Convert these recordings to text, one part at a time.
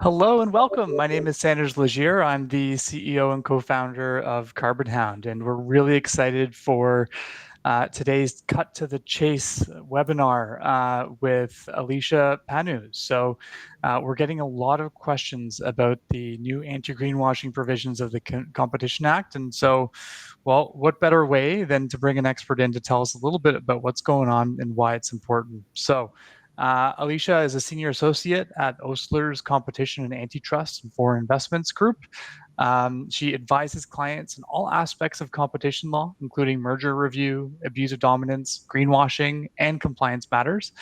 Hello and welcome. My name is Sanders Legier. I'm the CEO and co-founder of Carbon Hound, and we're really excited for today's Cut to the Chase webinar with Alysha Pannu. So we're getting a lot of questions about the new anti-greenwashing provisions of the Competition Act. And so, well, what better way than to bring an expert in to tell us a little bit about what's going on and why it's important. So Alysha is a senior associate at Osler's Competition and Antitrust and Foreign Investments Group. She advises clients in all aspects of competition law, including merger review, abuse of dominance, greenwashing, and compliance matters.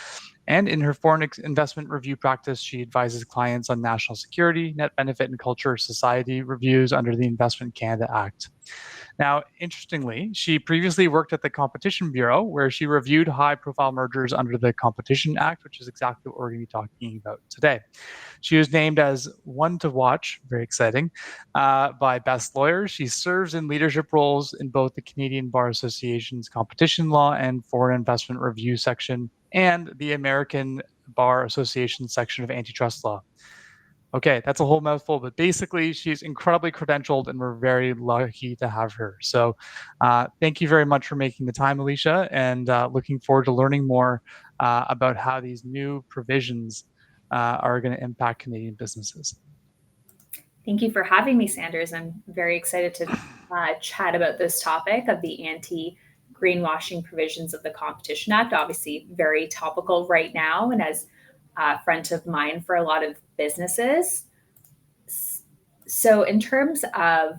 And in her foreign investment review practice, she advises clients on national security, net benefit, and culture society reviews under the Investment Canada Act. Now, interestingly, she previously worked at the Competition Bureau, where she reviewed high-profile mergers under the Competition Act, which is exactly what we're going to be talking about today. She was named as one to watch, very exciting, by Best Lawyers. She serves in leadership roles in both the Canadian Bar Association's Competition Law and Foreign Investment Review section and the American Bar Association section of Antitrust Law. Okay, that's a whole mouthful, but basically she's incredibly credentialed and we're very lucky to have her. So thank you very much for making the time, Alysha, and looking forward to learning more about how these new provisions are going to impact Canadian businesses. Thank you for having me, Sanders. I'm very excited to chat about this topic of the anti-greenwashing provisions of the Competition Act. Obviously, very topical right now and as front of mind for a lot of businesses. So in terms of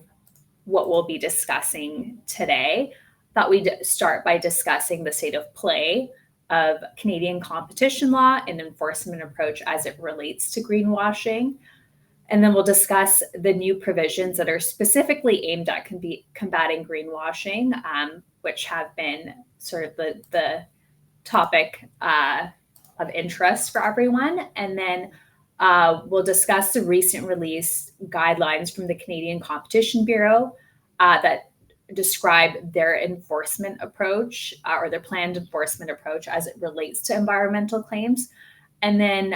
what we'll be discussing today, I thought we'd start by discussing the state of play of Canadian competition law and enforcement approach as it relates to greenwashing. And then we'll discuss the new provisions that are specifically aimed at combating greenwashing, which have been sort of the topic of interest for everyone. And then we'll discuss the recent released guidelines from the Canadian Competition Bureau that describe their enforcement approach or their planned enforcement approach as it relates to environmental claims. And then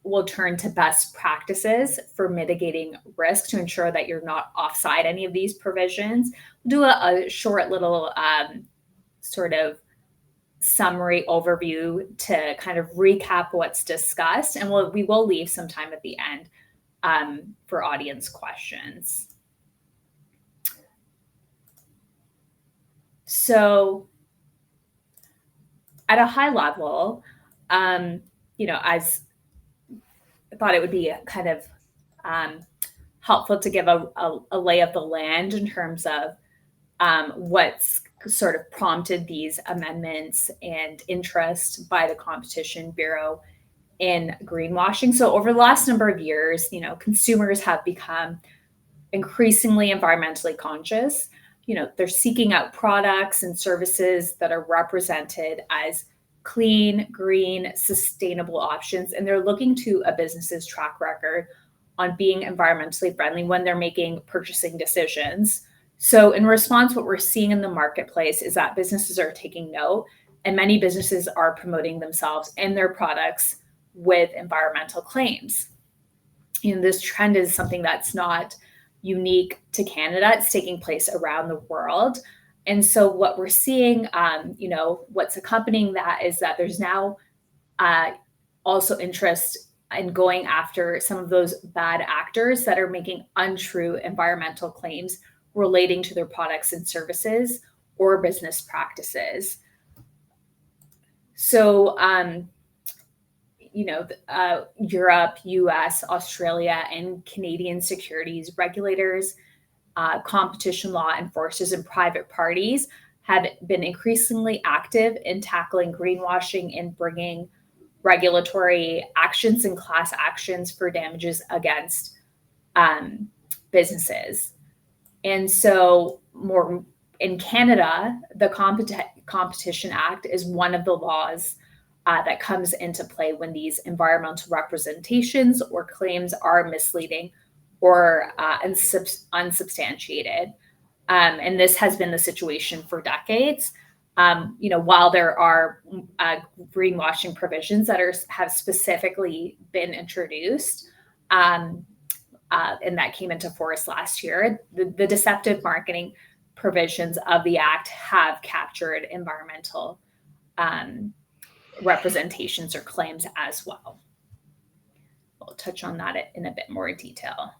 we'll turn to best practices for mitigating risk to ensure that you're not offside any of these provisions. We'll do a short little sort of summary overview to kind of recap what's discussed, and we will leave some time at the end for audience questions. So at a high level, as I thought it would be kind of helpful to give a lay of the land in terms of what's sort of prompted these amendments and interest by the Competition Bureau in greenwashing. So over the last number of years, consumers have become increasingly environmentally conscious. They're seeking out products and services that are represented as clean, green, sustainable options, and they're looking to a business's track record on being environmentally friendly when they're making purchasing decisions. So in response, what we're seeing in the marketplace is that businesses are taking note, and many businesses are promoting themselves and their products with environmental claims. This trend is something that's not unique to Canada. It's taking place around the world. And so what we're seeing, what's accompanying that is that there's now also interest in going after some of those bad actors that are making untrue environmental claims relating to their products and services or business practices. So, Europe, US, Australia, and Canadian securities regulators, competition law enforcers, and private parties have been increasingly active in tackling greenwashing and bringing regulatory actions and class actions for damages against businesses. And so more in Canada, the Competition Act is one of the laws that comes into play when these environmental representations or claims are misleading or unsubstantiated. And this has been the situation for decades. While there are greenwashing provisions that have specifically been introduced, and that came into force last year. The deceptive marketing provisions of the Act have captured environmental representations or claims as well. We'll touch on that in a bit more detail.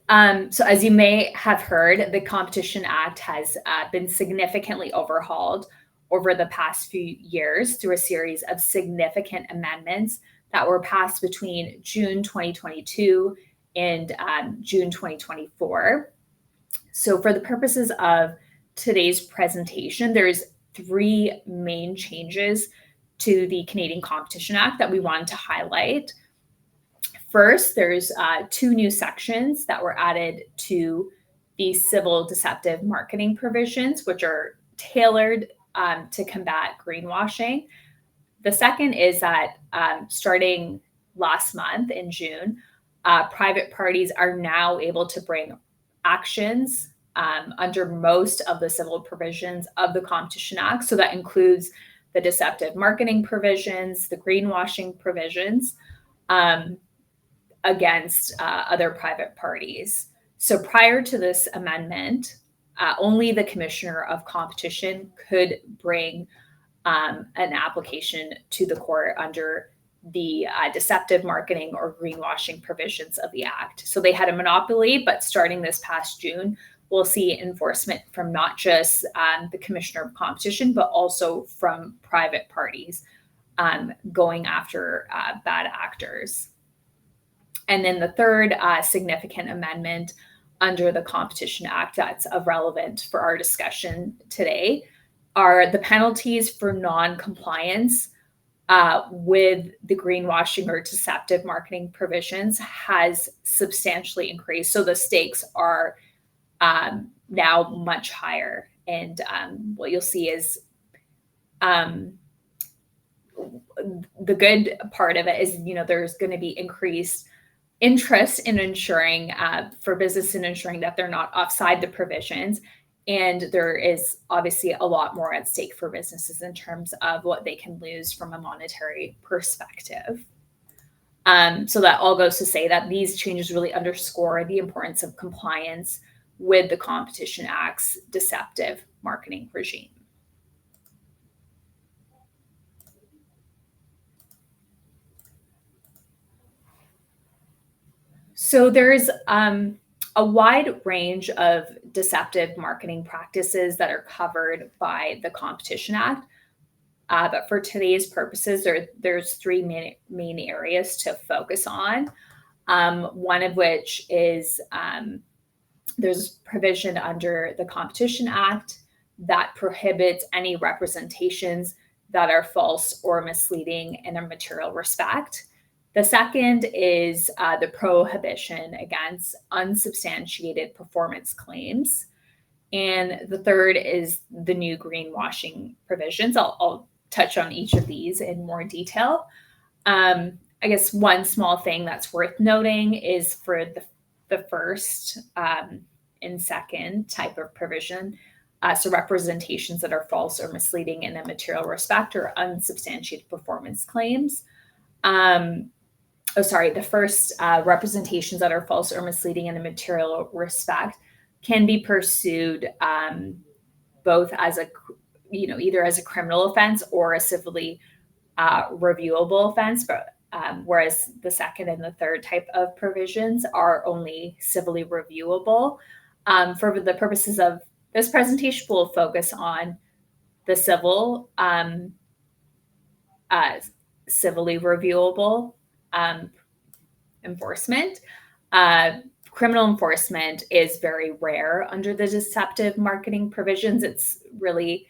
So as you may have heard, the Competition Act has been significantly overhauled over the past few years through a series of significant amendments that were passed between June 2022 and June 2024. So for the purposes of today's presentation, there's 3 main changes to the Canadian Competition Act that we wanted to highlight. First, there's 2 new sections that were added to the civil deceptive marketing provisions, which are tailored to combat greenwashing. The second is that starting last month in June, private parties are now able to bring actions under most of the civil provisions of the Competition Act. So that includes the deceptive marketing provisions, the greenwashing provisions, against other private parties. So prior to this amendment, only the Commissioner of Competition could bring an application to the court under the deceptive marketing or greenwashing provisions of the Act. So they had a monopoly, but starting this past June, we'll see enforcement from not just the Commissioner of Competition, but also from private parties going after bad actors. And then the third significant amendment under the Competition Act that's of relevance for our discussion today are the penalties for non-compliance with the greenwashing or deceptive marketing provisions has substantially increased. So the stakes are now much higher. And what you'll see is the good part of it is, there's going to be increased interest in ensuring for business in ensuring that they're not offside the provisions. And there is obviously a lot more at stake for businesses in terms of what they can lose from a monetary perspective. So that all goes to say that these changes really underscore the importance of compliance with the Competition Act's deceptive marketing regime. So there's a wide range of deceptive marketing practices that are covered by the Competition Act. But for today's purposes, there's 3 main areas to focus on. One of which is there's provision under the Competition Act that prohibits any representations that are false or misleading in a material respect. The second is the prohibition against unsubstantiated performance claims. And the third is the new greenwashing provisions. I'll touch on each of these in more detail. I guess one small thing that's worth noting is for the first and second type of provision, so representations that are false or misleading in a material respect or unsubstantiated performance claims. The first representations that are false or misleading in a material respect can be pursued both as either as a criminal offense or a civilly reviewable offense, but whereas the second and the third type of provisions are only civilly reviewable. For the purposes of this presentation, we'll focus on the civilly reviewable enforcement. Criminal enforcement is very rare under the deceptive marketing provisions. It's really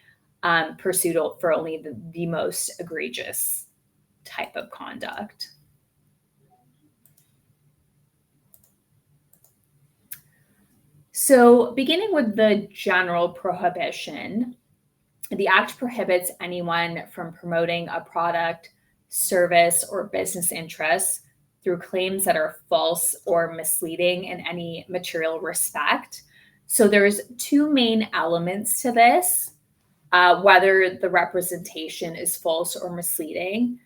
pursued for only the most egregious type of conduct. So beginning with the general prohibition, the Act prohibits anyone from promoting a product, service, or business interests through claims that are false or misleading in any material respect. So there's 2 main elements to this. Whether the representation is false or misleading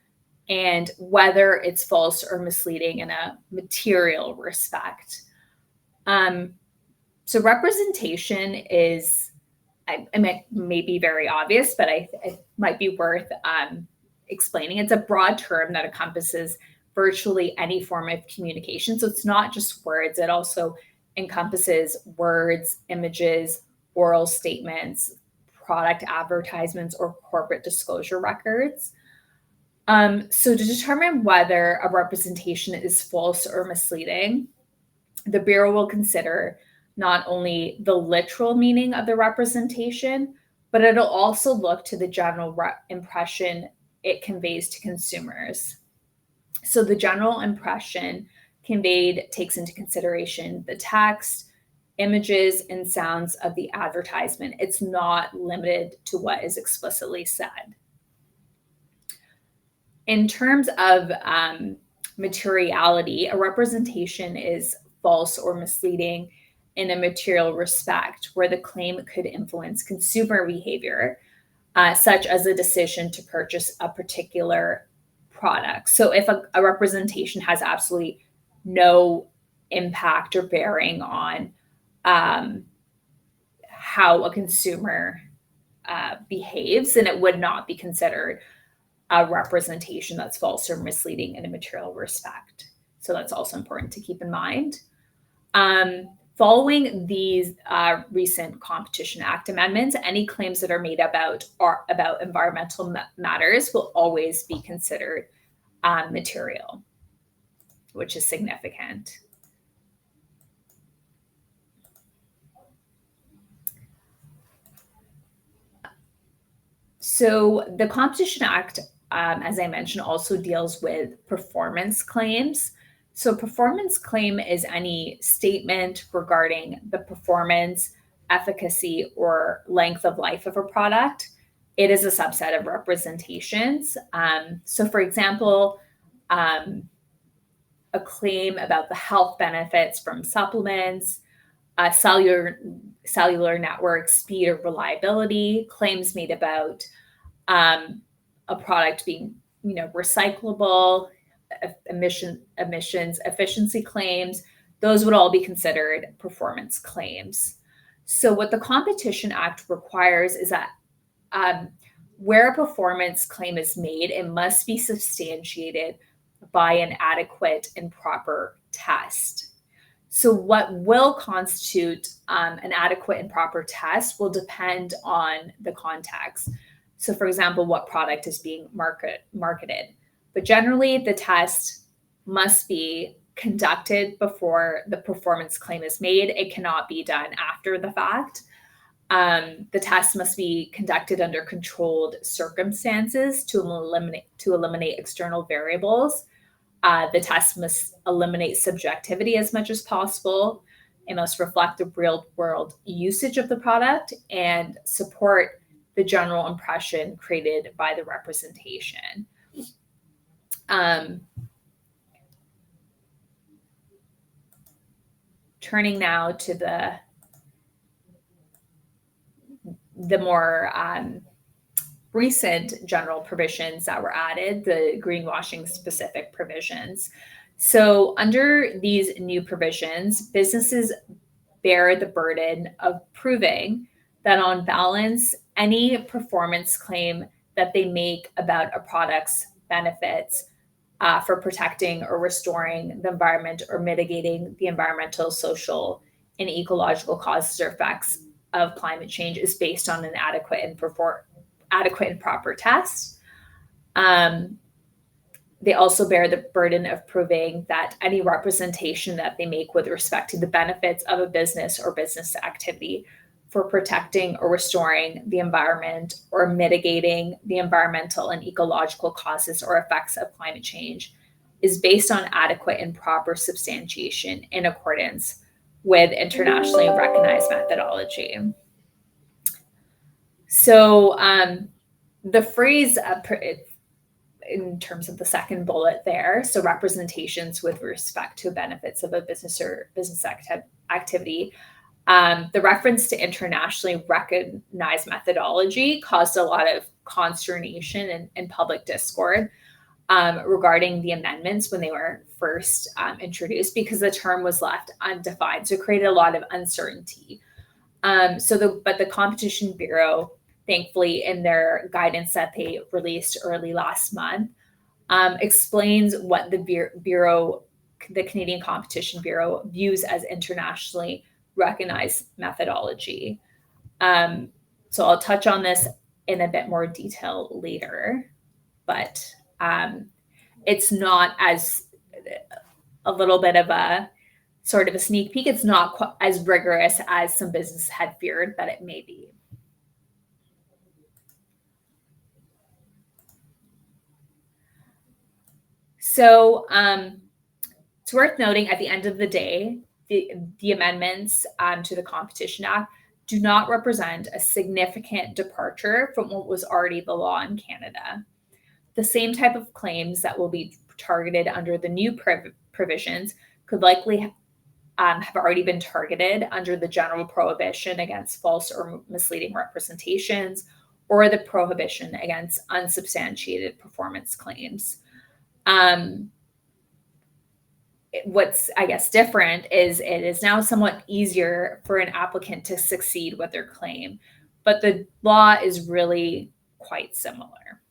and whether it's false or misleading in a material respect. So representation is, it may be very obvious, but it might be worth explaining. It's a broad term that encompasses virtually any form of communication. So it's not just words, it also encompasses words, images, oral statements, product advertisements, or corporate disclosure records. So to determine whether a representation is false or misleading, the Bureau will consider not only the literal meaning of the representation, but it'll also look to the general impression it conveys to consumers. So the general impression conveyed takes into consideration the text, images, and sounds of the advertisement. It's not limited to what is explicitly said. In terms of materiality, a representation is false or misleading in a material respect where the claim could influence consumer behavior, such as a decision to purchase a particular product. So if a representation has absolutely no impact or bearing on how a consumer behaves, then it would not be considered a representation that's false or misleading in a material respect. So that's also important to keep in mind. Following these recent Competition Act amendments, any claims that are made about environmental matters will always be considered material, which is significant. So the Competition Act, as I mentioned, also deals with performance claims. So performance claim is any statement regarding the performance, efficacy, or length of life of a product. It is a subset of representations. So for example, a claim about the health benefits from supplements, cellular network speed or reliability, claims made about a product being, recyclable, emissions efficiency claims, those would all be considered performance claims. So what the Competition Act requires is that where a performance claim is made, it must be substantiated by an adequate and proper test. So what will constitute an adequate and proper test will depend on the context. So for example, what product is being marketed. But generally, the test must be conducted before the performance claim is made. It cannot be done after the fact. The test must be conducted under controlled circumstances to eliminate external variables. The test must eliminate subjectivity as much as possible. It must reflect the real-world usage of the product and support the general impression created by the representation. Turning now to the more recent general provisions that were added, the greenwashing specific provisions. So under these new provisions, businesses bear the burden of proving that on balance, any performance claim that they make about a product's benefits for protecting or restoring the environment or mitigating the environmental, social, and ecological causes or effects of climate change is based on an adequate and proper test. They also bear the burden of proving that any representation that they make with respect to the benefits of a business or business activity for protecting or restoring the environment or mitigating the environmental and ecological causes or effects of climate change is based on adequate and proper substantiation in accordance with internationally recognized methodology. So the phrase in terms of the second bullet there, so representations with respect to benefits of a business or business activity, the reference to internationally recognized methodology caused a lot of consternation and public discord. regarding the amendments when they were first introduced, because the term was left undefined. So it created a lot of uncertainty. But the Competition Bureau, thankfully, in their guidance that they released early last month, explains what the Canadian Competition Bureau views as internationally recognized methodology. So I'll touch on this in a bit more detail later, but it's not as a little bit of a sort of a sneak peek. It's not as rigorous as some businesses had feared that it may be. So it's worth noting, at the end of the day, the amendments to the Competition Act do not represent a significant departure from what was already the law in Canada. The same type of claims that will be targeted under the new provisions could likely have already been targeted under the general prohibition against false or misleading representations, or the prohibition against unsubstantiated performance claims. What's, I guess, different is it is now somewhat easier for an applicant to succeed with their claim, but the law is really quite similar.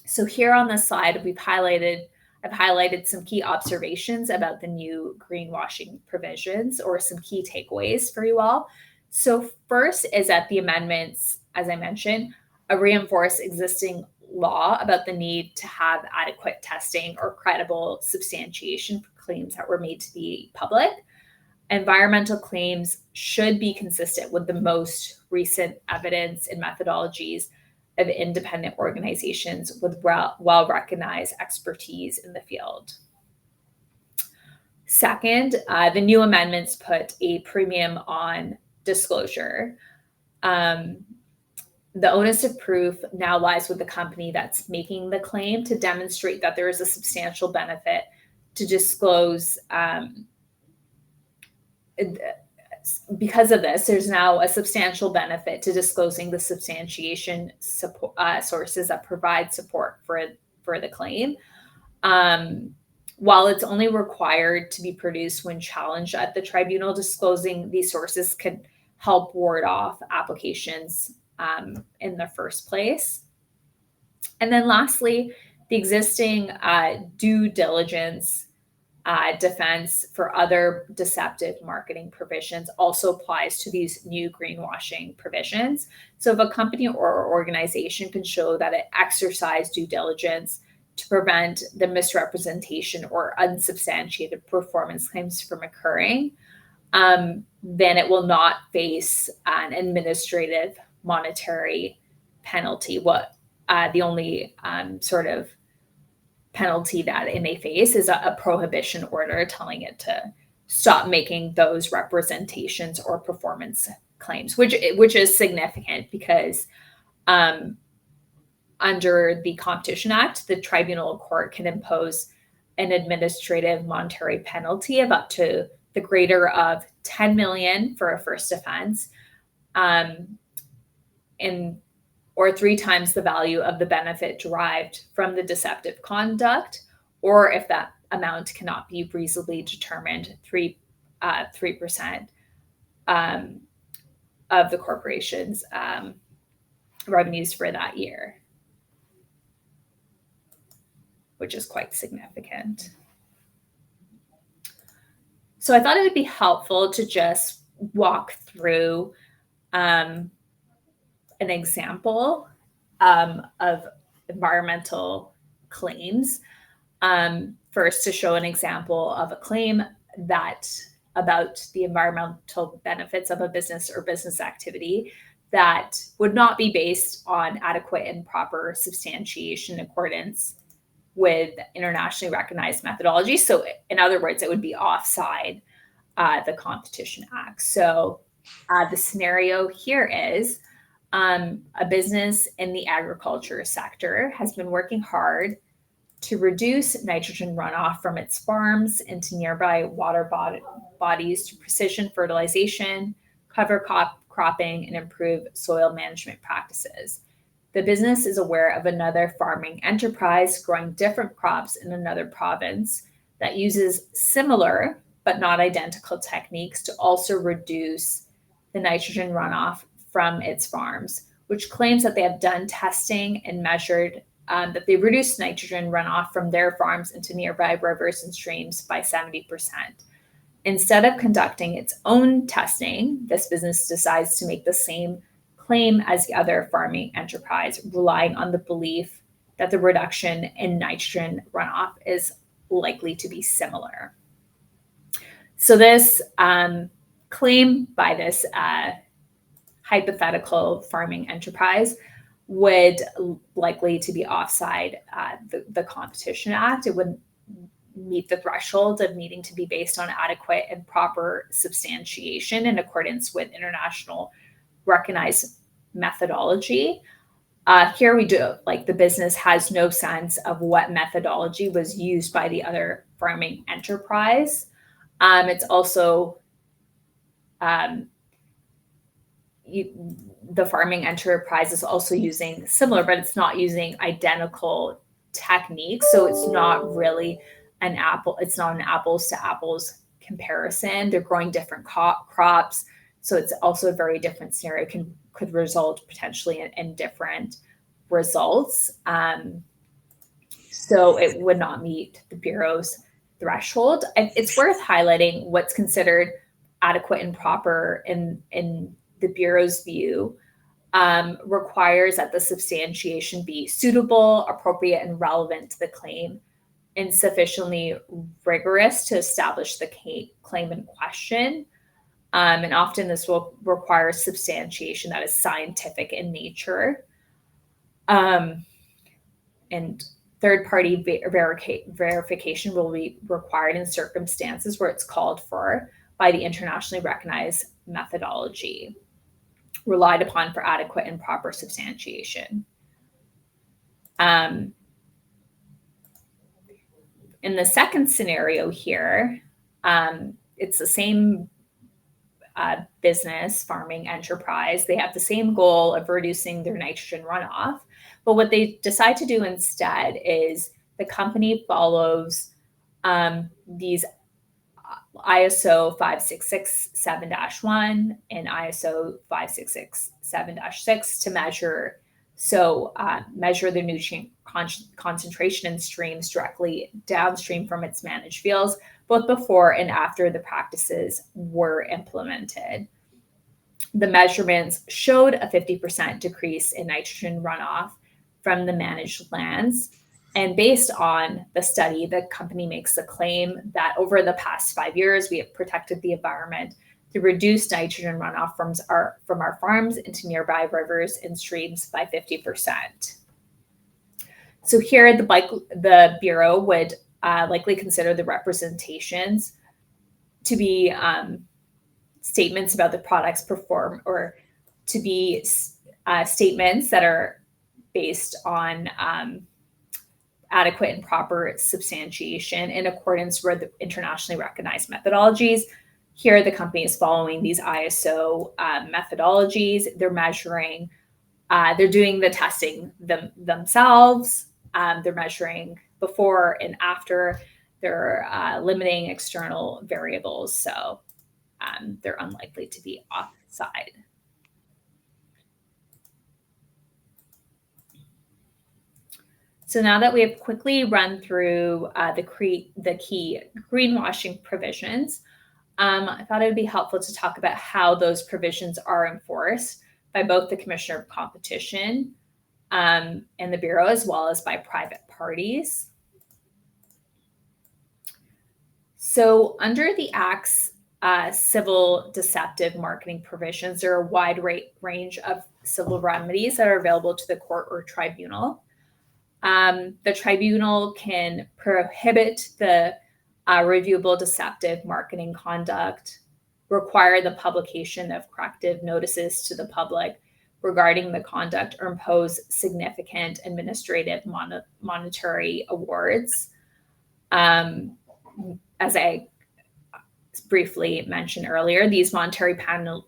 So here on this slide, I've highlighted some key observations about the new greenwashing provisions, or some key takeaways for you all. So first is that the amendments, as I mentioned, reinforce existing law about the need to have adequate testing or credible substantiation for claims that were made to the public. Environmental claims should be consistent with the most recent evidence and methodologies of independent organizations with well-recognized expertise in the field. Second, the new amendments put a premium on disclosure. The onus of proof now lies with the company that's making the claim to demonstrate that there is a substantial benefit to disclose. Because of this, there's now a substantial benefit to disclosing the substantiation sources that provide support for the claim. While it's only required to be produced when challenged at the tribunal, disclosing these sources could help ward off applications in the first place. And then lastly, the existing due diligence defense for other deceptive marketing provisions also applies to these new greenwashing provisions. So if a company or organization can show that it exercised due diligence to prevent the misrepresentation or unsubstantiated performance claims from occurring, then it will not face an administrative monetary penalty. The only sort of penalty that it may face is a prohibition order telling it to stop making those representations or performance claims, which is significant because under the Competition Act, the tribunal court can impose an administrative monetary penalty of up to the greater of 10 million for a first offense, or 3 times the value of the benefit derived from the deceptive conduct, or if that amount cannot be reasonably determined, 3% of the corporation's revenues for that year, which is quite significant. So I thought it would be helpful to just walk through an example of environmental claims. First, to show an example of a claim about the environmental benefits of a business or business activity that would not be based on adequate and proper substantiation in accordance with internationally recognized methodology. So in other words, it would be offside the Competition Act. So the scenario here is a business in the agriculture sector has been working hard to reduce nitrogen runoff from its farms into nearby water bodies through precision fertilization, cover cropping, and improve soil management practices. the business is aware of another farming enterprise growing different crops in another province that uses similar but not identical techniques to also reduce the nitrogen runoff from its farms, which claims that they have done testing and measured that they reduced nitrogen runoff from their farms into nearby rivers and streams by 70%. Instead of conducting its own testing, this business decides to make the same claim as the other farming enterprise, relying on the belief that the reduction in nitrogen runoff is likely to be similar. So this claim by this hypothetical farming enterprise would likely to be offside the Competition Act. It would meet the threshold of needing to be based on adequate and proper substantiation in accordance with international recognized methodology. Here we do, like, the business has no sense of what methodology was used by the other farming enterprise. It's also the farming enterprise is also using similar, but it's not using identical techniques. So it's not really it's not an apples to apples comparison. They're growing different crops. So it's also a very different scenario, could result potentially in different results. So it would not meet the Bureau's threshold. It's worth highlighting what's considered adequate and proper in the Bureau's view requires that the substantiation be suitable, appropriate, and relevant to the claim, and sufficiently rigorous to establish the claim in question. And often this will require substantiation that is scientific in nature. And third-party verification will be required in circumstances where it's called for by the internationally recognized methodology, relied upon for adequate and proper substantiation. In the second scenario here, it's the same business, farming enterprise. They have the same goal of reducing their nitrogen runoff. But what they decide to do instead is the company follows these ISO 5667-1 and ISO 5667-6 to measure. So measure the nutrient concentration in streams directly downstream from its managed fields, both before and after the practices were implemented. The measurements showed a 50% decrease in nitrogen runoff from the managed lands. And based on the study, the company makes the claim that over the past 5 years, we have protected the environment to reduce nitrogen runoff from our farms into nearby rivers and streams by 50%. So here, the Bureau would likely consider the representations to be statements about the products performed, or to be statements that are based on adequate and proper substantiation in accordance with the internationally recognized methodologies. Here, the company is following these ISO methodologies. They're measuring, they're doing the testing themselves. They're measuring before and after. They're limiting external variables. So they're unlikely to be offside. So now that we have quickly run through the key greenwashing provisions, I thought it would be helpful to talk about how those provisions are enforced by both the Commissioner of Competition and the Bureau, as well as by private parties. So under the Act's civil deceptive marketing provisions, there are a wide range of civil remedies that are available to the court or tribunal. The tribunal can prohibit the reviewable deceptive marketing conduct, require the publication of corrective notices to the public regarding the conduct, or impose significant administrative monetary awards. As I briefly mentioned earlier, these monetary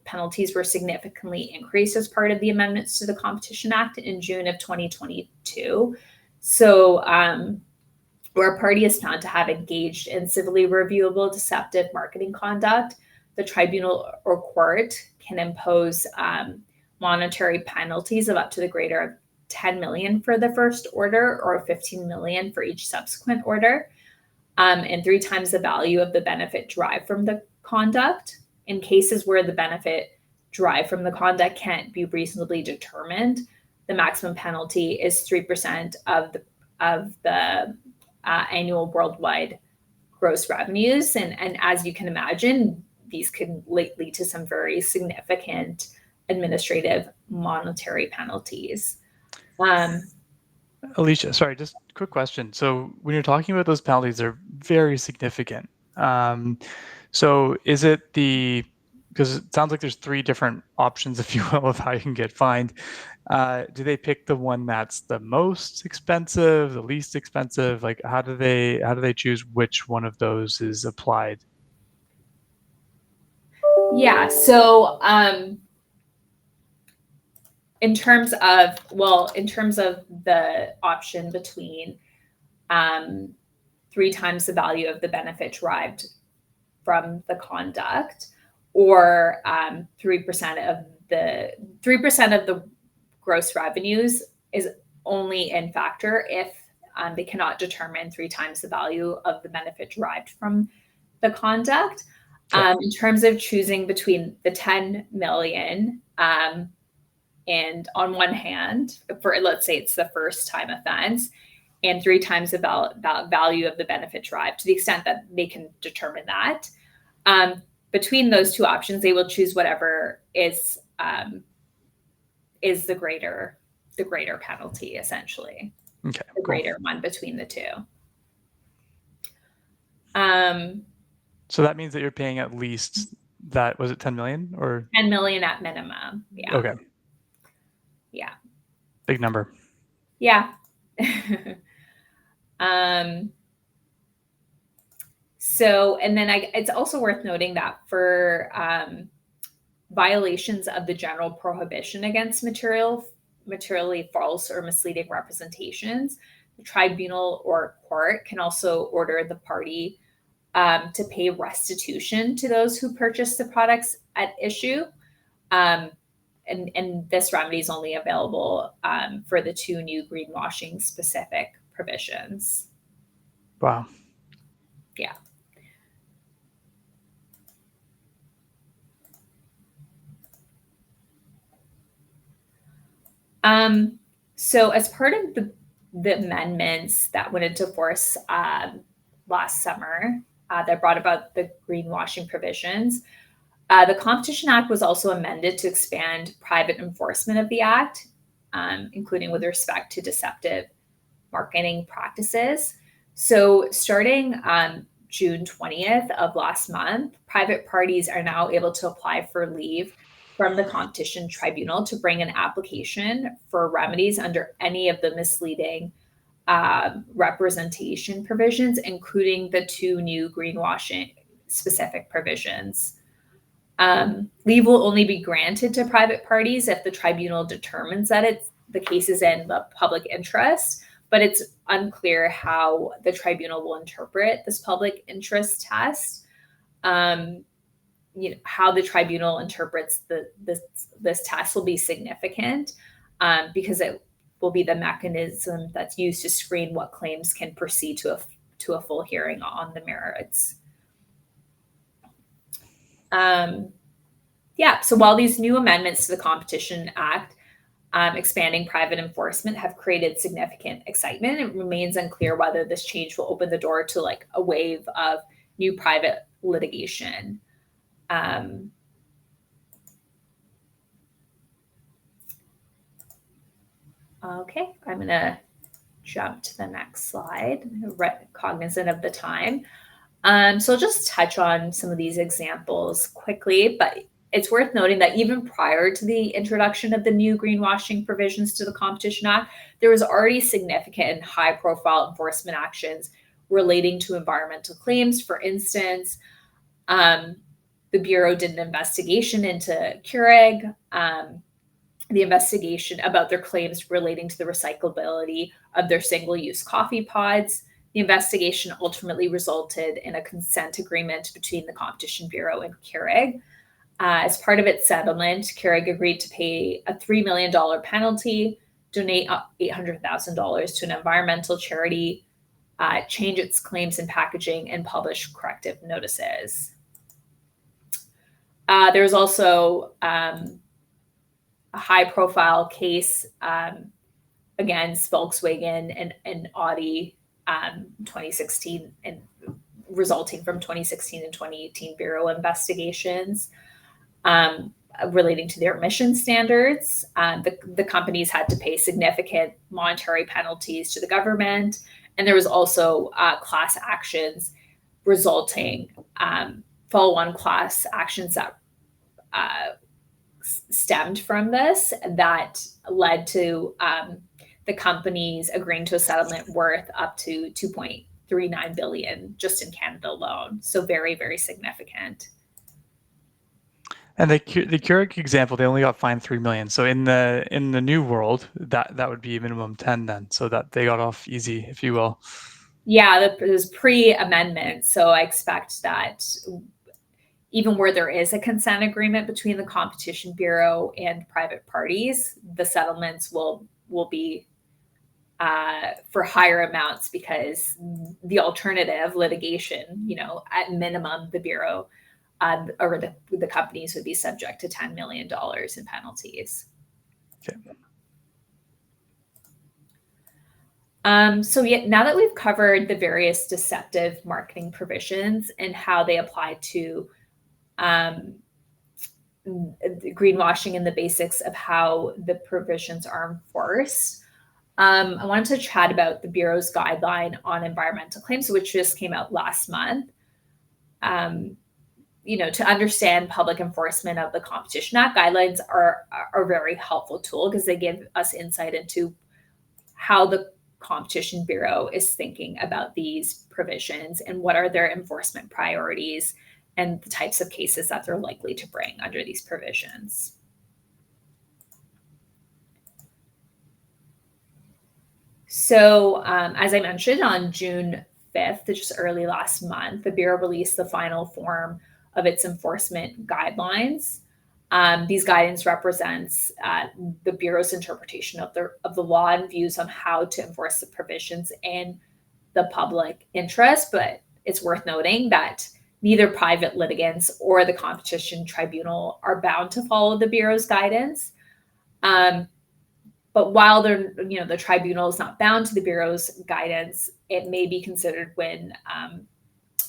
penalties were significantly increased as part of the amendments to the Competition Act in June of 2022. So where a party is found to have engaged in civilly reviewable deceptive marketing conduct, the tribunal or court can impose monetary penalties of up to the greater of 10 million for the first order or 15 million for each subsequent order, and 3 times the value of the benefit derived from the conduct. In cases where the benefit derived from the conduct can't be reasonably determined, the maximum penalty is 3% of the annual worldwide gross revenues. And as you can imagine, these can lead to some very significant administrative monetary penalties. Alysha, sorry, just a quick question. So when you're talking about those penalties, they're very significant. So is it because it sounds like there's 3 different options, if you will, of how you can get fined. Do they pick the one that's the most expensive, the least expensive? Like, how do they choose which one of those is applied? Yeah. So in terms of the option between 3 times the value of the benefit derived from the conduct, or 3% of the gross revenues is only in factor if they cannot determine 3 times the value of the benefit derived from the conduct. Okay. In terms of choosing between the 10 million and on one hand, for let's say it's the first time offense, and 3 times the value of the benefit derived, to the extent that they can determine that. Between those 2 options, they will choose whatever is the greater penalty, essentially. Okay. The Cool. greater one between the 2. So that means that you're paying at least that, was it 10 million or 10 million at minimum? Yeah. Okay. Yeah. Big number. Yeah. So, and then it's also worth noting that for violations of the general prohibition against materially false or misleading representations, the tribunal or court can also order the party to pay restitution to those who purchase the products at issue. And this remedy is only available for the 2 new greenwashing specific provisions. Wow. Yeah. So as part of the amendments that went into force last summer that brought about the greenwashing provisions, the Competition Act was also amended to expand private enforcement of the Act, including with respect to deceptive marketing practices. So starting June 20th of last month, private parties are now able to apply for leave from the Competition Tribunal to bring an application for remedies under any of the misleading representation provisions, including the 2 new greenwashing specific provisions. Leave will only be granted to private parties if the tribunal determines that the case is in the public interest, but it's unclear how the tribunal will interpret this public interest test. How the tribunal interprets this test will be significant because it will be the mechanism that's used to screen what claims can proceed to a full hearing on the merits. So while these new amendments to the Competition Act expanding private enforcement have created significant excitement, it remains unclear whether this change will open the door to like a wave of new private litigation. Okay, I'm going to jump to the next slide, cognizant of the time. So I'll just touch on some of these examples quickly, but it's worth noting that even prior to the introduction of the new greenwashing provisions to the Competition Act, there was already significant and high-profile enforcement actions relating to environmental claims. For instance, The Bureau did an investigation into Keurig, the investigation about their claims relating to the recyclability of their single-use coffee pods. The investigation ultimately resulted in a consent agreement between the Competition Bureau and Keurig. As part of its settlement, Keurig agreed to pay a $3 million penalty, donate $800,000 to an environmental charity, change its claims and packaging, and publish corrective notices. There was also a high-profile case against Volkswagen and Audi 2016, and resulting from 2016 and 2018 Bureau investigations relating to their emission standards. The companies had to pay significant monetary penalties to the government, and there was also class actions resulting, follow-on class actions that stemmed from this that led to the companies agreeing to a settlement worth up to $2.39 billion just in Canada alone. So very, very significant. And the Keurig example, they only got fined $3 million. So in the new world, that would be minimum 10 then, so that they got off easy, if you will. Yeah, it was pre-amendment. So I expect that even where there is a consent agreement between the Competition Bureau and private parties, the settlements will be for higher amounts, because the alternative litigation, at minimum, the Bureau or the companies would be subject to $10 million in penalties. Okay. So now that we've covered the various deceptive marketing provisions and how they apply to greenwashing and the basics of how the provisions are enforced, I wanted to chat about the Bureau's guideline on environmental claims, which just came out last month. To understand public enforcement of the Competition Act, guidelines are a very helpful tool because they give us insight into how the Competition Bureau is thinking about these provisions and what are their enforcement priorities and the types of cases that they're likely to bring under these provisions. So as I mentioned, on June 5th, just early last month, the Bureau released the final form of its enforcement guidelines. These guidance represents the Bureau's interpretation of the law and views on how to enforce the provisions in the public interest. But it's worth noting that neither private litigants or the Competition Tribunal are bound to follow the Bureau's guidance. But while the tribunal is not bound to the Bureau's guidance, it may be considered when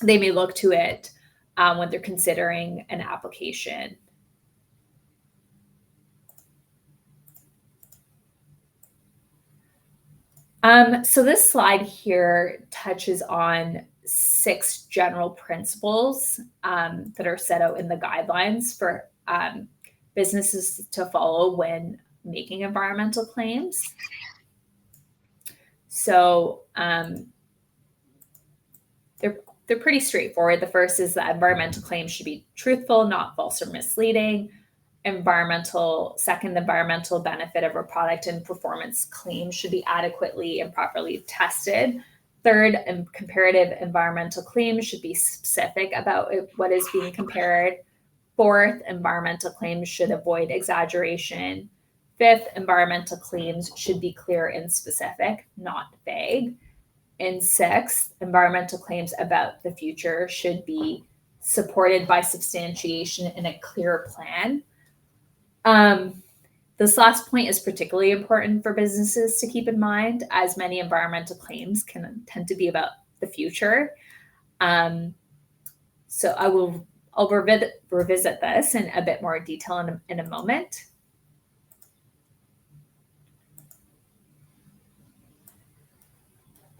they may look to it when they're considering an application. So this slide here touches on 6 general principles that are set out in the guidelines for businesses to follow when making environmental claims. So they're pretty straightforward. The first is that environmental claims should be truthful, not false or misleading. Second, the environmental benefit of a product and performance claims should be adequately and properly tested. Third, comparative environmental claims should be specific about what is being compared. Fourth, environmental claims should avoid exaggeration. Fifth, environmental claims should be clear and specific, not vague. And sixth, environmental claims about the future should be supported by substantiation and a clear plan. This last point is particularly important for businesses to keep in mind, as many environmental claims can tend to be about the future. So I'll revisit this in a bit more detail in a moment.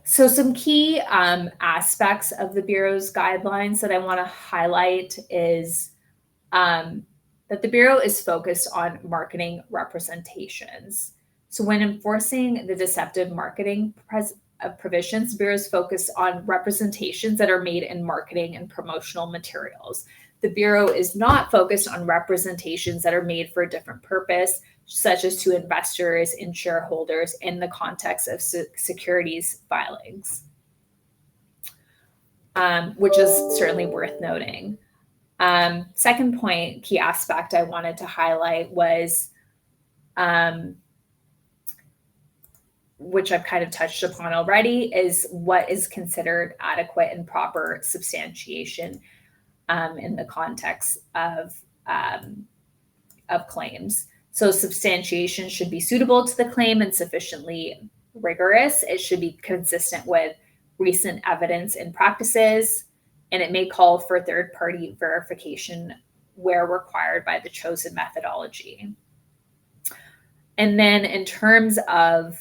So some key aspects of the Bureau's guidelines that I want to highlight is that the Bureau is focused on marketing representations. So when enforcing the deceptive marketing provisions, the Bureau's focus on representations that are made in marketing and promotional materials. The Bureau is not focused on representations that are made for a different purpose, such as to investors and shareholders in the context of securities filings, which is certainly worth noting. Second point, key aspect I wanted to highlight was, which I've kind of touched upon already, is what is considered adequate and proper substantiation in the context of claims. So substantiation should be suitable to the claim and sufficiently rigorous. It should be consistent with recent evidence and practices, and it may call for third-party verification where required by the chosen methodology. And then in terms of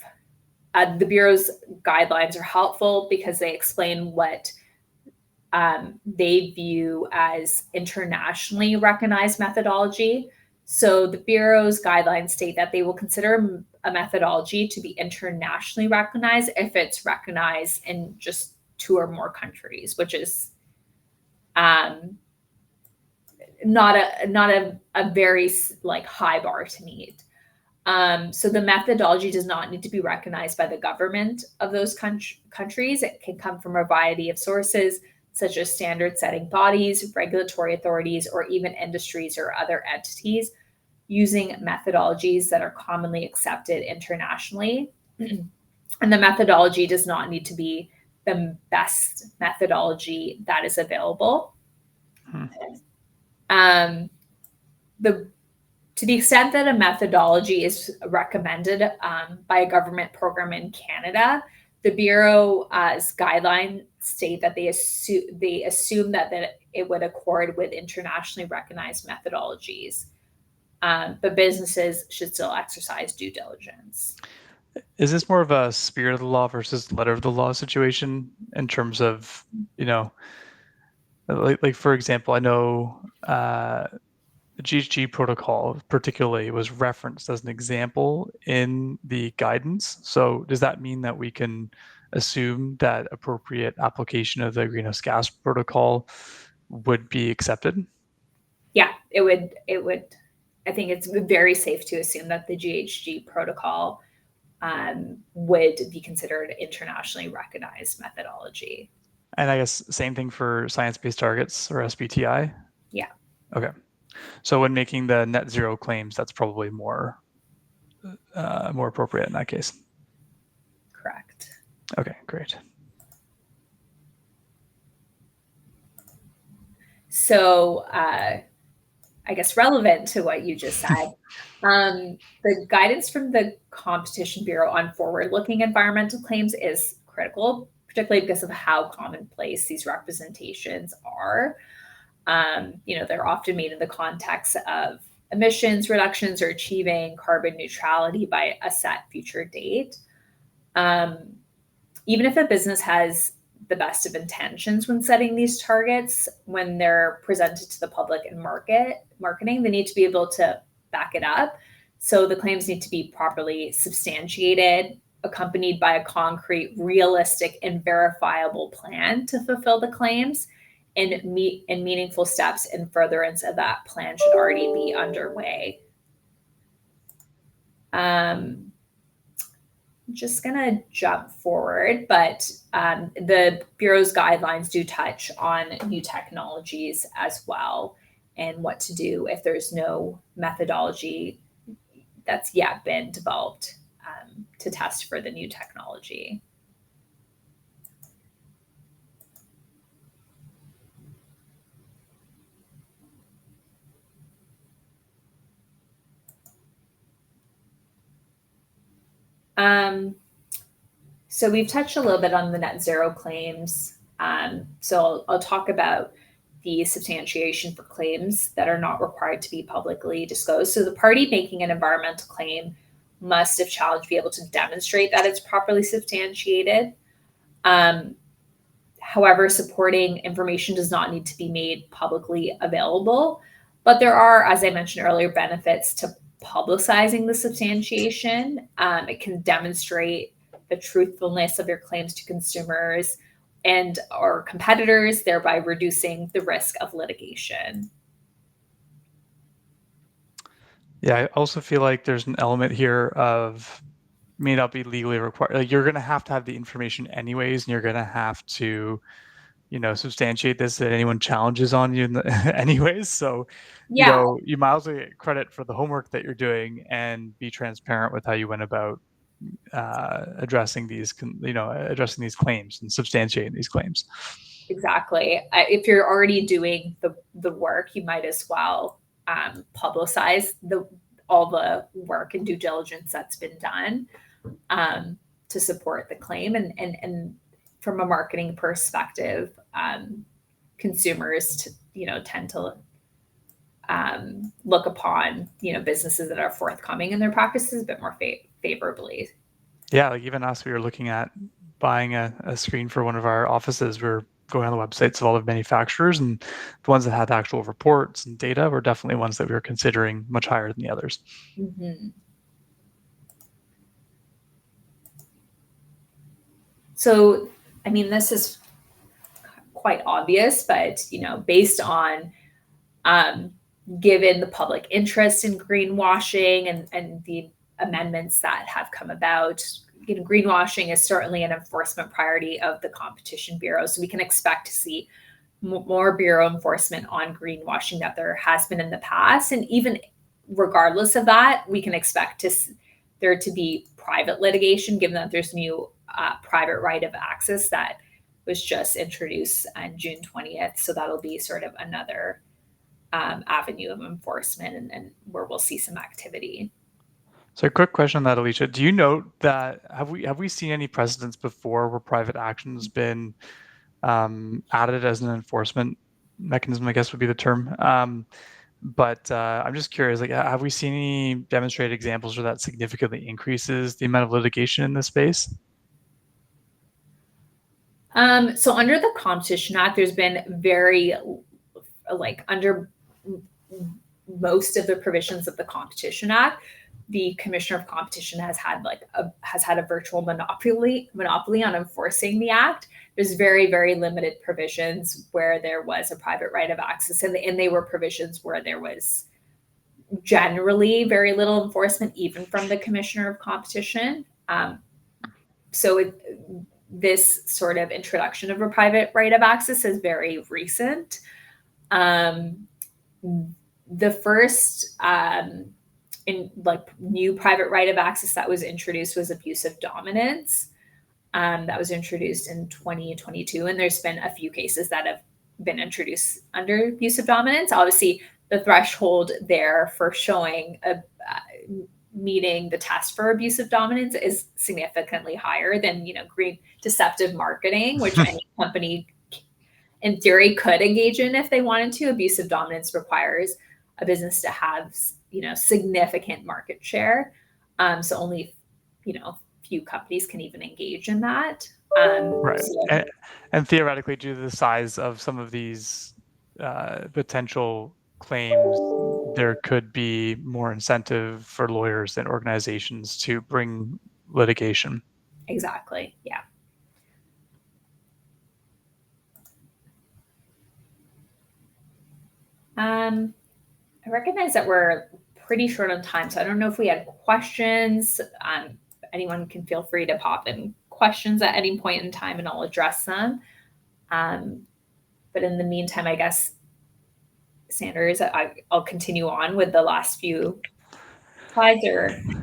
the Bureau's guidelines are helpful because they explain what they view as internationally recognized methodology. So the Bureau's guidelines state that they will consider a methodology to be internationally recognized if it's recognized in just 2 or more countries, which is not a very high bar to meet. So the methodology does not need to be recognized by the government of those countries. It can come from a variety of sources, such as standard-setting bodies, regulatory authorities, or even industries or other entities using methodologies that are commonly accepted internationally. And the methodology does not need to be the best methodology that is available. To the extent that a methodology is recommended by a government program in Canada, the Bureau's guidelines state that they assume that it would accord with internationally recognized methodologies, but businesses should still exercise due diligence. Is this more of a spirit of the law versus letter of the law situation in terms of, like for example, I know the GHG protocol particularly was referenced as an example in the guidance. So does that mean that we can assume that appropriate application of the greenhouse gas protocol would be accepted? Yeah, it would. I think it's very safe to assume that the GHG protocol would be considered internationally recognized methodology. And I guess same thing for science-based targets or SBTI? Yeah. Okay. So when making the net zero claims, that's probably more appropriate in that case. Correct. Okay, great. So I guess relevant to what you just said, the guidance from the Competition Bureau on forward-looking environmental claims is critical, particularly because of how commonplace these representations are. They're often made in the context of emissions reductions or achieving carbon neutrality by a set future date. Even if a business has the best of intentions when setting these targets, when they're presented to the public and marketing, they need to be able to back it up. So the claims need to be properly substantiated, accompanied by a concrete, realistic, and verifiable plan to fulfill the claims. And meaningful steps in furtherance of that plan should already be underway. I'm just going to jump forward, but the Bureau's guidelines do touch on new technologies as well and what to do if there's no methodology that's yet been developed to test for the new technology. So we've touched a little bit on the net zero claims. So I'll talk about the substantiation for claims that are not required to be publicly disclosed. So the party making an environmental claim must, if challenged, be able to demonstrate that it's properly substantiated. However, supporting information does not need to be made publicly available, but there are, as I mentioned earlier, benefits to publicizing the substantiation. It can demonstrate the truthfulness of your claims to consumers and or competitors, thereby reducing the risk of litigation. Yeah, I also feel like there's an element here of may not be legally required. Like you're going to have the information anyways, and you're going to have to, substantiate this that anyone challenges on you anyways. So, Yeah, you might as well get credit for the homework that you're doing and be transparent with how you went about addressing these claims and substantiating these claims. exactly. If you're already doing the work, you might as well publicize all the work and due diligence that's been done to support the claim. And from a marketing perspective, consumers tend to look upon businesses that are forthcoming in their practices a bit more favorably. Yeah, like even us, we were looking at buying a screen for one of our offices. We're going on the websites of all the manufacturers, and the ones that had actual reports and data were definitely ones that we were considering much higher than the others. Mm-hmm. So, I mean, this is quite obvious, but based on given the public interest in greenwashing and the amendments that have come about, greenwashing is certainly an enforcement priority of the Competition Bureau. So we can expect to see more bureau enforcement on greenwashing that there has been in the past. And even regardless of that, we can expect there to be private litigation, given that there's new private right of access that was just introduced on June 20th. So that'll be sort of another avenue of enforcement and where we'll see some activity. So a quick question on that, Alysha. Do you note that have we seen any precedents before where private action's been added as an enforcement mechanism, I guess would be the term. But I'm just curious, like, have we seen any demonstrated examples where that significantly increases the amount of litigation in this space? So under the Competition Act, there's been under most of the provisions of the Competition Act, the Commissioner of Competition has had a virtual monopoly on enforcing the act. There's very, very limited provisions where there was a private right of access, and they were provisions where there was generally very little enforcement, even from the Commissioner of Competition. This sort of introduction of a private right of access is very recent. The first new private right of access that was introduced was abuse of dominance. That was introduced in 2022, and there's been a few cases that have been introduced under abuse of dominance. Obviously, the threshold there for showing meeting the test for abuse of dominance is significantly higher than green deceptive marketing, which any company in theory could engage in if they wanted to. Abuse of dominance requires a business to have significant market share, so only few companies can even engage in that. Right. And theoretically, due to the size of some of these potential claims, there could be more incentive for lawyers and organizations to bring litigation. Exactly. Yeah. I recognize that we're pretty short on time, so I don't know if we had questions. Anyone can feel free to pop in questions at any point in time, and I'll address them. But in the meantime, I guess, Sanders, I'll continue on with the last few slides.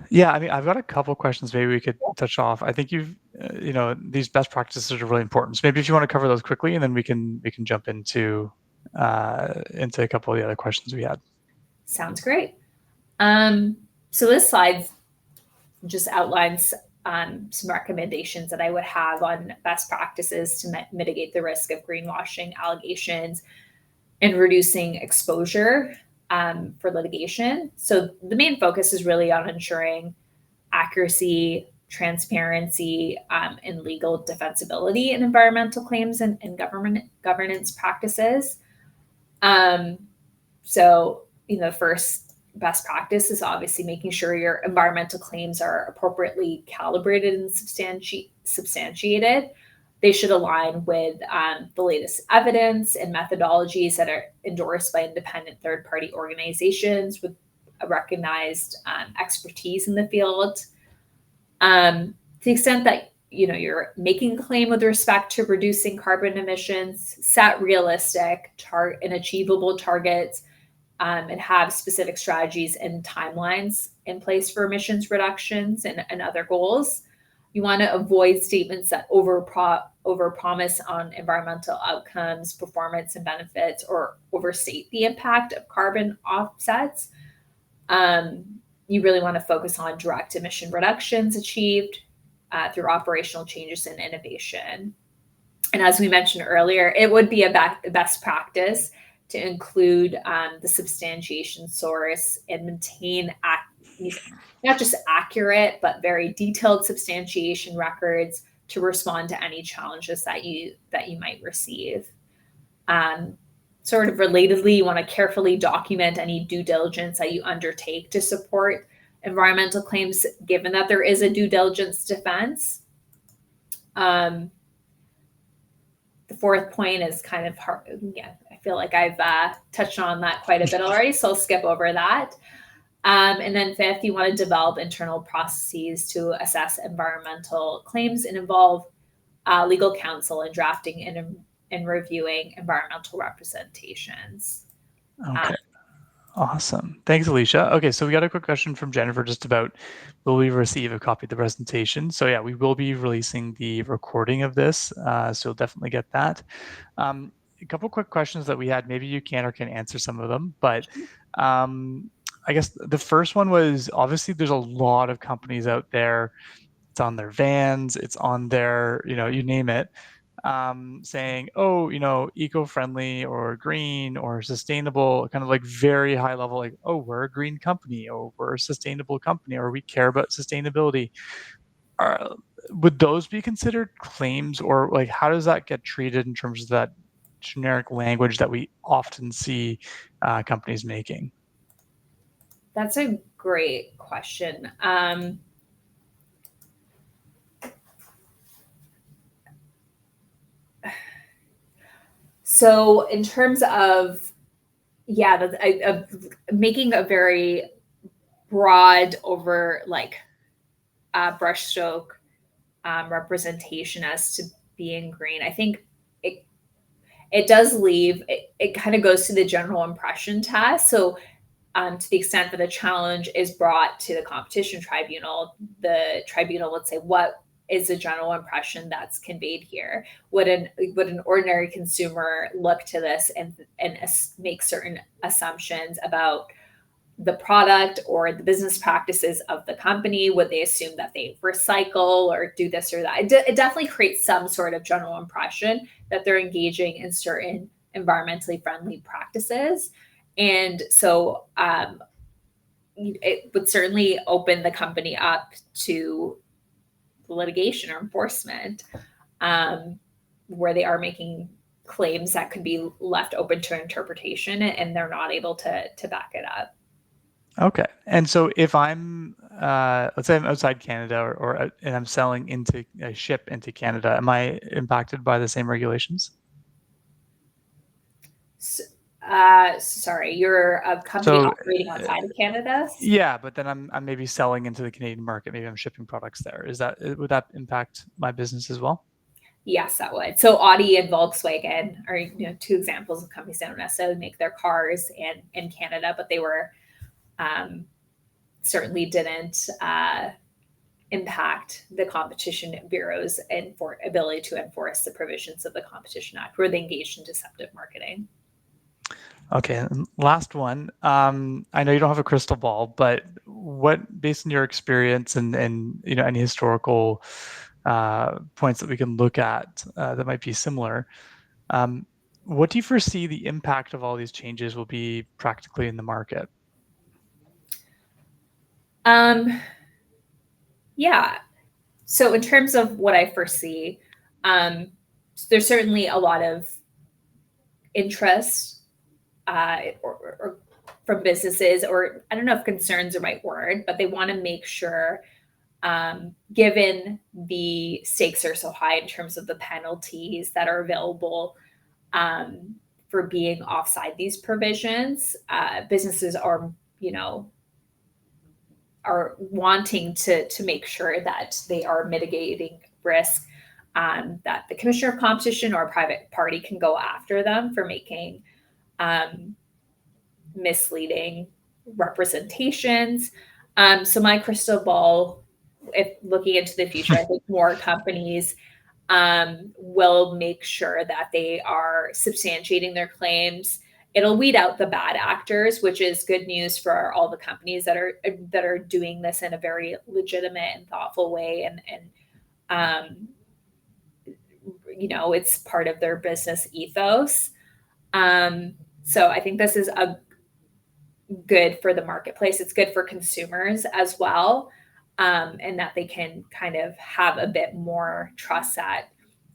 Yeah, I mean, I've got a couple questions maybe we could touch off. I think these best practices are really important. So maybe if you want to cover those quickly, and then we can jump into a couple of the other questions we had. Sounds great. So this slide just outlines some recommendations that I would have on best practices to mitigate the risk of greenwashing allegations and reducing exposure for litigation. So the main focus is really on ensuring accuracy, transparency, and legal defensibility in environmental claims and governance practices. So, first best practice is obviously making sure your environmental claims are appropriately calibrated and substantiated. They should align with the latest evidence and methodologies that are endorsed by independent third-party organizations with a recognized expertise in the field. To the extent that you're making a claim with respect to reducing carbon emissions, set realistic and achievable targets, and have specific strategies and timelines in place for emissions reductions and other goals. You want to avoid statements that overpromise on environmental outcomes, performance, and benefits, or overstate the impact of carbon offsets. You really want to focus on direct emission reductions achieved through operational changes and innovation. And as we mentioned earlier, it would be a best practice to include the substantiation source and maintain not just accurate, but very detailed substantiation records to respond to any challenges that you might receive. Sort of relatedly, you want to carefully document any due diligence that you undertake to support environmental claims, given that there is a due diligence defense. The fourth point is kind of hard. Yeah, I feel like I've touched on that quite a bit already, so I'll skip over that. And then fifth, you want to develop internal processes to assess environmental claims and involve legal counsel in drafting and reviewing environmental representations. Okay. Awesome. Thanks, Alysha. Okay, so we got a quick question from Jennifer just about, will we receive a copy of the presentation? So yeah, we will be releasing the recording of this, so you'll definitely get that. A couple quick questions that we had, maybe you can or can answer some of them, but I guess the first one was, obviously there's a lot of companies out there, it's on their vans, it's on their, you name it, saying, oh, eco-friendly or green or sustainable, kind of like very high level, like, oh, we're a green company, or we're a sustainable company, or we care about sustainability. Would those be considered claims, or like how does that get treated in terms of that generic language that we often see companies making? That's a great question. So in terms of, making a very broad over brushstroke representation as to being green, I think it does leave, it kind of goes to the general impression test. So to the extent that a challenge is brought to the competition tribunal, the tribunal would say, what is the general impression that's conveyed here? Would an ordinary consumer look to this and make certain assumptions about the product or the business practices of the company? Would they assume that they recycle or do this or that? It definitely creates some sort of general impression that they're engaging in certain environmentally friendly practices. And so it would certainly open the company up to litigation or enforcement, where they are making claims that could be left open to interpretation and they're not able to back it up. Okay. And so if I'm, let's say I'm outside Canada and I'm selling into a ship into Canada, am I impacted by the same regulations? Sorry, you're a company operating outside of Canada? Yeah, but then I'm maybe selling into the Canadian market. Maybe I'm shipping products there. Would that impact my business as well? Yes, that would. So Audi and Volkswagen are two examples of companies that don't necessarily make their cars in Canada, but they were certainly didn't impact the Competition Bureau's ability to enforce the provisions of the Competition Act, where they engaged in deceptive marketing. Okay, and last one. I know you don't have a crystal ball, but based on your experience and any historical points that we can look at that might be similar, what do you foresee the impact of all these changes will be practically in the market? Yeah. So in terms of what I foresee, there's certainly a lot of interest or from businesses, or I don't know if concern's the right word, but they want to make sure, given the stakes are so high in terms of the penalties that are available for being offside these provisions, businesses are, are wanting to make sure that they are mitigating risk, that the Commissioner of Competition or a private party can go after them for making misleading representations. So my crystal ball, if looking into the future, I think more companies will make sure that they are substantiating their claims. It'll weed out the bad actors, which is good news for all the companies that are doing this in a very legitimate and thoughtful way, and it's part of their business ethos. So I think this is a good for the marketplace. It's good for consumers as well, and that they can kind of have a bit more trust that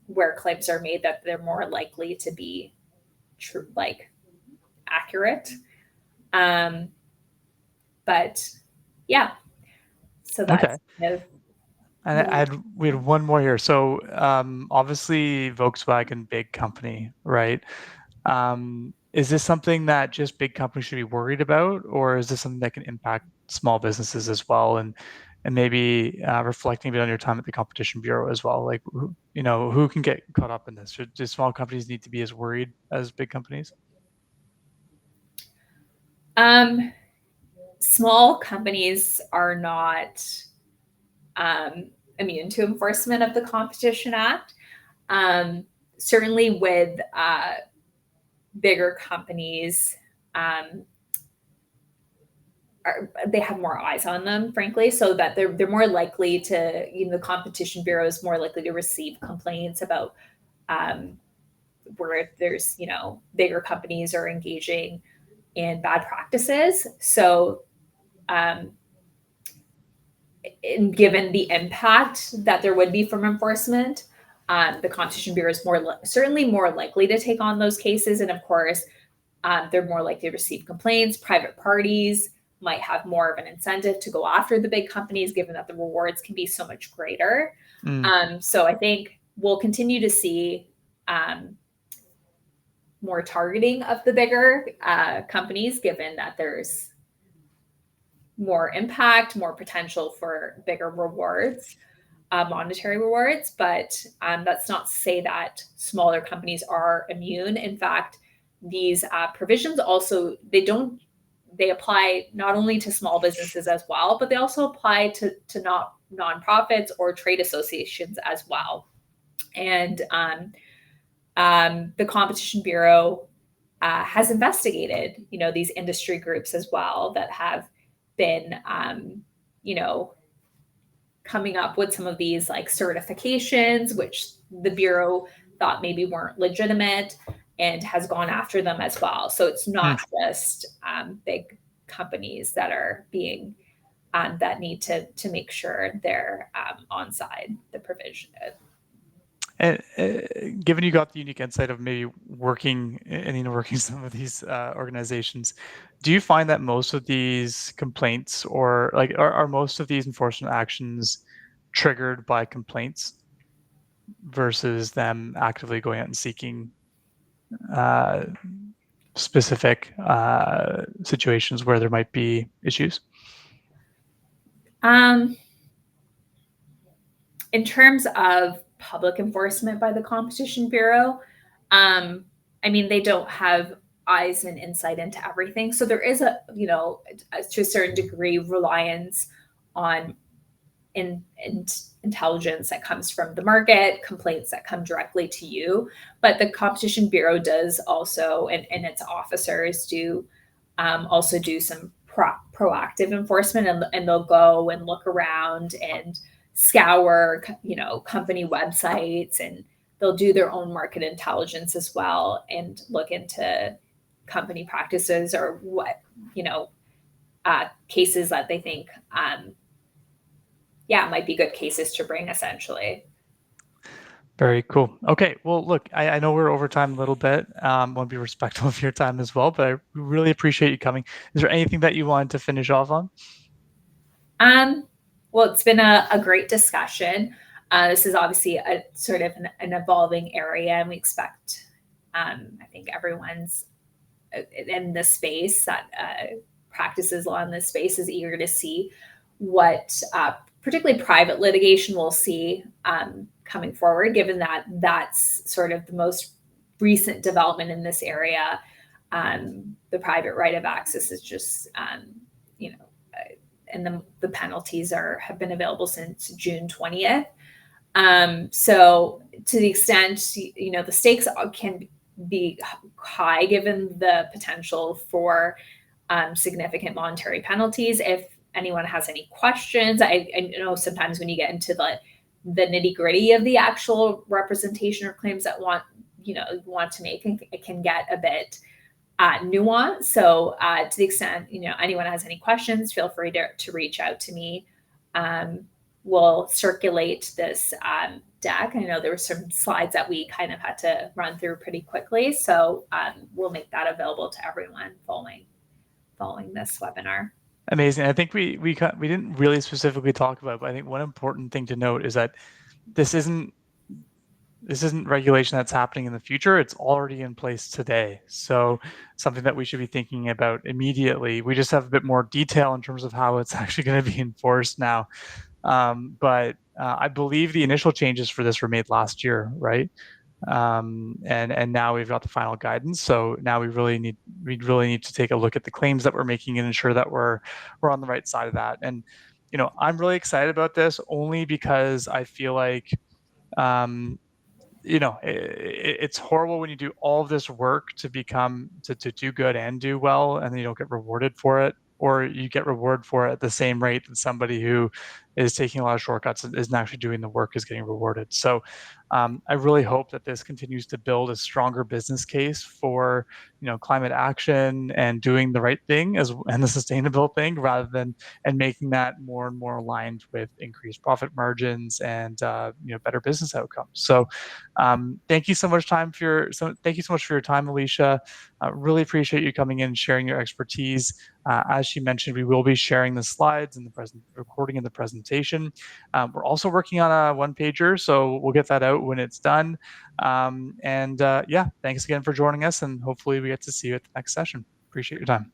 where claims are made, that they're more likely to be true, like accurate. But yeah, so that's Okay. kind of. And we had one more here. So obviously Volkswagen, big company, right? Is this something that just big companies should be worried about, or is this something that can impact small businesses as well? And maybe reflecting a bit on your time at the Competition Bureau as well, like who can get caught up in this? Do small companies need to be as worried as big companies? Small companies are not immune to enforcement of the Competition Act. Certainly with bigger companies, they have more eyes on them, frankly, so that they're more likely to, the Competition Bureau is more likely to receive complaints about where there's, bigger companies are engaging in bad practices. So, given the impact that there would be from enforcement, the Competition Bureau is certainly more likely to take on those cases. And of course, they're more likely to receive complaints. Private parties might have more of an incentive to go after the big companies, given that the rewards can be so much greater. So I think we'll continue to see more targeting of the bigger companies, given that there's more impact, more potential for bigger rewards, monetary rewards. But that's not to say that smaller companies are immune. In fact, these provisions also, they apply not only to small businesses as well, but they also apply to nonprofits or trade associations as well. And the Competition Bureau has investigated, these industry groups as well that have been, coming up with some of these like certifications, which the Bureau thought maybe weren't legitimate, and has gone after them as well. So it's not just big companies that are being that need to make sure they're on side the provision. And given you got the unique insight of maybe working some of these organizations, do you find that most of these complaints, or like are most of these enforcement actions triggered by complaints versus them actively going out and seeking specific situations where there might be issues? In terms of public enforcement by the Competition Bureau, they don't have eyes and insight into everything. So there is to a certain degree, reliance on intelligence that comes from the market, complaints that come directly to you. But the Competition Bureau does also, and its officers do also do some proactive enforcement, and they'll go and look around and scour, company websites, and they'll do their own market intelligence as well and look into company practices or what, cases that they think, might be good cases to bring, essentially. Very cool. Okay, well, look, I know we're over time a little bit. Want to be respectful of your time as well, but I really appreciate you coming. Is there anything that you wanted to finish off on? Well, it's been a great discussion. This is obviously a sort of an evolving area, and we expect, I think everyone's in this space that practices law in this space is eager to see what particularly private litigation will see coming forward, given that that's sort of the most recent development in this area. The private right of access is just, you know, and the penalties have been available since June 20th. So to the extent, the stakes can be high given the potential for significant monetary penalties. If anyone has any questions, I know sometimes when you get into the nitty gritty of the actual representation or claims that you want to make, it can get a bit nuance. So to the extent, anyone has any questions, feel free to reach out to me. We'll circulate this deck. I know there were some slides that we kind of had to run through pretty quickly. So we'll make that available to everyone following this webinar. Amazing. I think we didn't really specifically talk about it, but I think one important thing to note is that this isn't regulation that's happening in the future. It's already in place today. So something that we should be thinking about immediately. We just have a bit more detail in terms of how it's actually going to be enforced now. But I believe the initial changes for this were made last year, right? And now we've got the final guidance. So now we really need to take a look at the claims that we're making and ensure that we're on the right side of that. And I'm really excited about this only because I feel like it's horrible when you do all of this work to do good and do well, and then you don't get rewarded for it, or you get rewarded for it at the same rate that somebody who is taking a lot of shortcuts and isn't actually doing the work is getting rewarded. So I really hope that this continues to build a stronger business case for climate action and doing the right thing and the sustainable thing, rather than and making that more and more aligned with increased profit margins and better business outcomes. So thank you so much for your time, Alysha. Really appreciate you coming in and sharing your expertise. As she mentioned, we will be sharing the slides and the recording of the presentation. We're also working on a one-pager, so we'll get that out when it's done. Yeah, thanks again for joining us, and hopefully we get to see you at the next session. Appreciate your time.